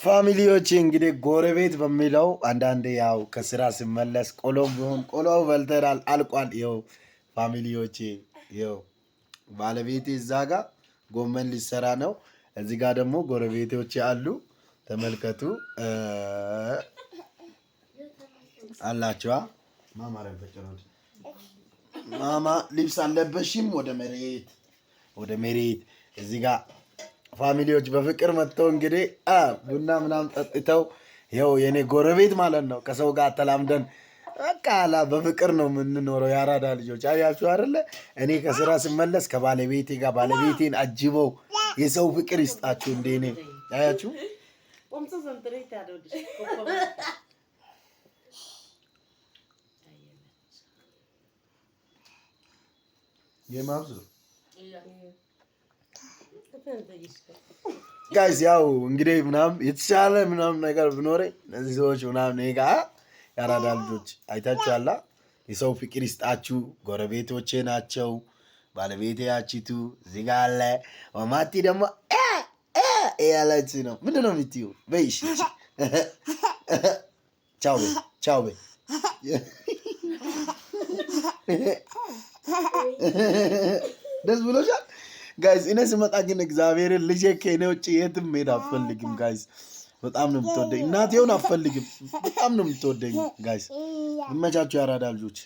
ፋሚሊዎቼ እንግዲህ ጎረቤት በሚለው አንዳንዴ ያው ከስራ ሲመለስ ቆሎ ቢሆን ቆሎ በልተናል አልቋል። ይኸው ፋሚሊዎቼ ይኸው ባለቤቴ እዛ ጋር ጎመን ሊሰራ ነው። እዚህ ጋር ደግሞ ጎረቤቶቼ አሉ። ተመልከቱ አላችኋ ማማ ልብስ አለበሽም ወደ መሬት እዚህ ጋር ፋሚሊዎች በፍቅር መጥተው እንግዲህ ቡና ምናምን ጠጥተው ይኸው የኔ ጎረቤት ማለት ነው። ከሰው ጋር ተላምደን በቃ በፍቅር ነው የምንኖረው። የአራዳ ልጆች አያችሁ አይደለ? እኔ ከስራ ስመለስ ከባለቤቴ ጋር ባለቤቴን አጅበው የሰው ፍቅር ይስጣችሁ። እንደ እኔ አያችሁ የማብዙ ጋይስ ያው እንግዲህ ምናምን የተሻለ ምናምን ነገር ብኖረኝ እነዚህ ሰዎች ምናምን እኔ ጋ የአራዳ ልጆች አይታችኋላ። የሰው ፍቅር ይስጣችሁ። ጎረቤቶቼ ናቸው። ባለቤቴ ያቺቱ እዚህ ጋ አለ። ማማቲ ደግሞ ያለች ነው። ምንድን ነው የምትይው? በይሽ ቻው በይ ቻው በይ። ደስ ብሎሻል ጋይስ? እኔ ስመጣ ግን እግዚአብሔርን ልጄ ከእኔ ውጭ የትም መሄድ አትፈልግም ጋይስ። በጣም ነው የምትወደኝ። እናቴውን አትፈልግም። በጣም ነው የምትወደኝ ጋይስ። ይመቻችሁ የአራዳ ልጆች።